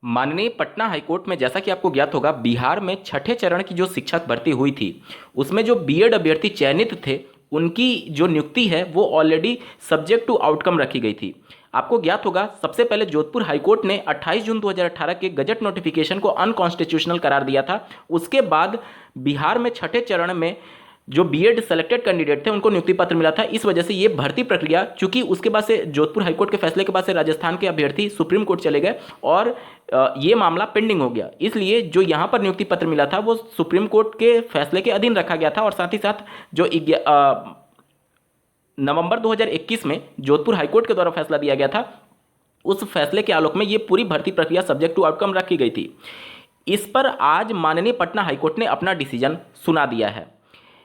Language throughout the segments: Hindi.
माननीय पटना हाईकोर्ट में जैसा कि आपको ज्ञात होगा, बिहार में छठे चरण की जो शिक्षक भर्ती हुई थी उसमें जो बीएड अभ्यर्थी चयनित थे उनकी जो नियुक्ति है वो ऑलरेडी सब्जेक्ट टू आउटकम रखी गई थी। आपको ज्ञात होगा, सबसे पहले जोधपुर हाईकोर्ट ने 28 जून 2018 के गजट नोटिफिकेशन को अनकॉन्स्टिट्यूशनल करार दिया था। उसके बाद बिहार में छठे चरण में जो बीएड सेलेक्टेड कैंडिडेट थे उनको नियुक्ति पत्र मिला था। इस वजह से ये भर्ती प्रक्रिया, चूंकि उसके बाद से जोधपुर हाईकोर्ट के फैसले के बाद से राजस्थान के अभ्यर्थी सुप्रीम कोर्ट चले गए और ये मामला पेंडिंग हो गया, इसलिए जो यहाँ पर नियुक्ति पत्र मिला था वो सुप्रीम कोर्ट के फैसले के अधीन रखा गया था। और साथ ही साथ जो नवंबर 2021 में जोधपुर हाईकोर्ट के द्वारा फैसला दिया गया था, उस फैसले के आलोक में ये पूरी भर्ती प्रक्रिया सब्जेक्ट टू आउटकम रखी गई थी। इस पर आज माननीय पटना हाईकोर्ट ने अपना डिसीजन सुना दिया है।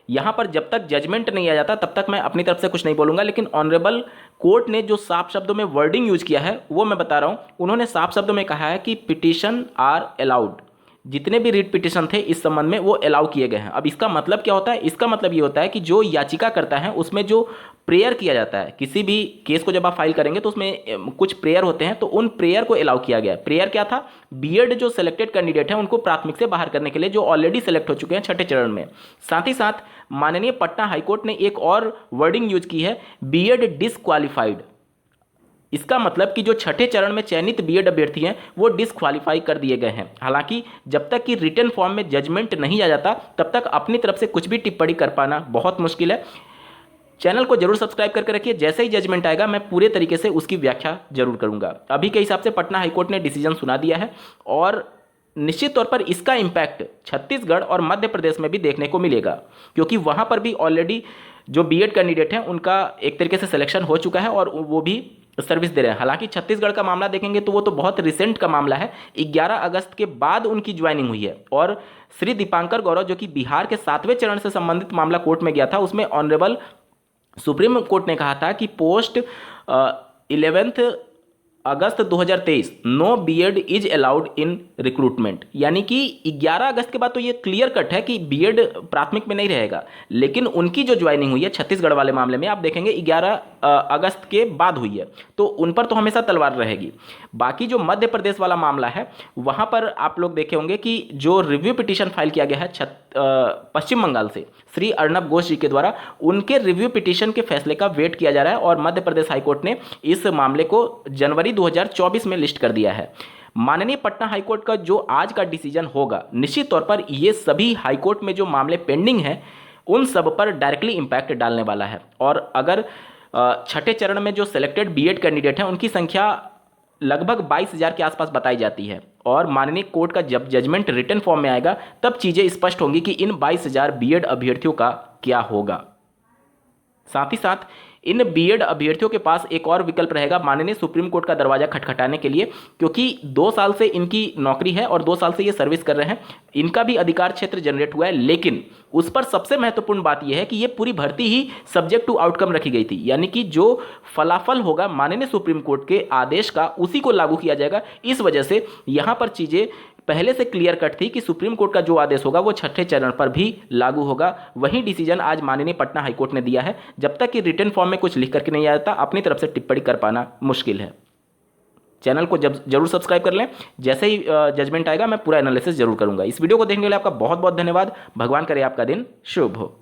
यहाँ पर जब तक जजमेंट नहीं आ जाता तब तक मैं अपनी तरफ से कुछ नहीं बोलूँगा, लेकिन ऑनरेबल कोर्ट ने जो साफ शब्दों में वर्डिंग यूज किया है वो मैं बता रहा हूँ। उन्होंने साफ शब्दों में कहा है कि पिटीशन आर अलाउड, जितने भी रीट पिटीशन थे इस संबंध में वो अलाउ किए गए हैं। अब इसका मतलब क्या होता है? इसका मतलब ये होता है कि जो याचिका करता है उसमें जो प्रेयर किया जाता है, किसी भी केस को जब आप फाइल करेंगे तो उसमें कुछ प्रेयर होते हैं, तो उन प्रेयर को अलाउ किया गया है। प्रेयर क्या था? बीएड जो सिलेक्टेड कैंडिडेट है उनको प्राथमिक से बाहर करने के लिए, जो ऑलरेडी सिलेक्ट हो चुके हैं छठे चरण में। साथ ही साथ माननीय पटना हाईकोर्ट ने एक और वर्डिंग यूज की है, बीएड डिसक्वालिफाइड। इसका मतलब कि जो छठे चरण में चयनित बीएड अभ्यर्थी हैं वो डिसक्वालीफाई कर दिए गए हैं। हालांकि जब तक कि रिटन फॉर्म में जजमेंट नहीं आ जाता तब तक अपनी तरफ से कुछ भी टिप्पणी कर पाना बहुत मुश्किल है। चैनल को जरूर सब्सक्राइब करके रखिए, जैसे ही जजमेंट आएगा मैं पूरे तरीके से उसकी व्याख्या जरूर करूंगा। अभी के हिसाब से पटना हाईकोर्ट ने डिसीजन सुना दिया है और निश्चित तौर पर इसका इम्पैक्ट छत्तीसगढ़ और मध्य प्रदेश में भी देखने को मिलेगा, क्योंकि वहां पर भी ऑलरेडी जो बीएड कैंडिडेट हैं उनका एक तरीके से सिलेक्शन हो चुका है और वो भी सर्विस दे रहे हैं। हालांकि छत्तीसगढ़ का मामला देखेंगे तो वो तो बहुत रिसेंट का मामला है, 11 अगस्त के बाद उनकी ज्वाइनिंग हुई है। और श्री दीपांकर गौरव जो कि बिहार के 7वें चरण से संबंधित मामला कोर्ट में गया था, उसमें ऑनरेबल सुप्रीम कोर्ट ने कहा था कि post 11 August 2023 no BEd is allowed in recruitment, यानी कि 11 अगस्त के बाद तो ये क्लियर कट है कि बीएड प्राथमिक में नहीं रहेगा। लेकिन उनकी जो ज्वाइनिंग हुई है छत्तीसगढ़ वाले मामले में आप देखेंगे 11 अगस्त के बाद हुई है, तो उन पर तो हमेशा तलवार रहेगी। बाकी जो मध्य प्रदेश वाला मामला है वहां पर आप लोग देखे होंगे कि जो रिव्यू पिटीशन फाइल किया गया है पश्चिम बंगाल से श्री अर्नब घोष जी के द्वारा, उनके रिव्यू पिटीशन के फैसले का वेट किया जा रहा है और मध्य प्रदेश हाईकोर्ट ने इस मामले को जनवरी 2024 में लिस्ट कर दिया है। माननीय पटना हाईकोर्ट का जो आज का डिसीजन होगा, निश्चित तौर पर ये सभी हाईकोर्ट में जो मामले पेंडिंग हैं उन सब पर डायरेक्टली इंपैक्ट डालने वाला है। और अगर छठे चरण में जो सिलेक्टेड बीएड कैंडिडेट हैं उनकी संख्या लगभग 22,000 के आसपास बताई जाती है और माननीय कोर्ट का जब जजमेंट रिटन फॉर्म में आएगा तब चीजें स्पष्ट होंगी कि इन 22,000 बीएड अभ्यर्थियों का क्या होगा। साथ ही साथ इन बीएड अभ्यर्थियों के पास एक और विकल्प रहेगा माननीय सुप्रीम कोर्ट का दरवाजा खटखटाने के लिए, क्योंकि 2 साल से इनकी नौकरी है और 2 साल से ये सर्विस कर रहे हैं, इनका भी अधिकार क्षेत्र जनरेट हुआ है। लेकिन उस पर सबसे महत्वपूर्ण बात यह है कि ये पूरी भर्ती ही सब्जेक्ट टू आउटकम रखी गई थी, यानी कि जो फलाफल होगा माननीय सुप्रीम कोर्ट के आदेश का उसी को लागू किया जाएगा। इस वजह से यहां पर चीजें पहले से क्लियर कट थी कि सुप्रीम कोर्ट का जो आदेश होगा वो छठे चरण पर भी लागू होगा। वही डिसीजन आज माननीय पटना हाईकोर्ट ने दिया है। जब तक कि रिटन फॉर्म में कुछ लिख करके नहीं आता अपनी तरफ से टिप्पणी कर पाना मुश्किल है। चैनल को जरूर सब्सक्राइब कर लें, जैसे ही जजमेंट आएगा मैं पूरा एनालिसिस जरूर करूंगा। इस वीडियो को देखने के लिए आपका बहुत बहुत धन्यवाद। भगवान करे आपका दिन शुभ हो।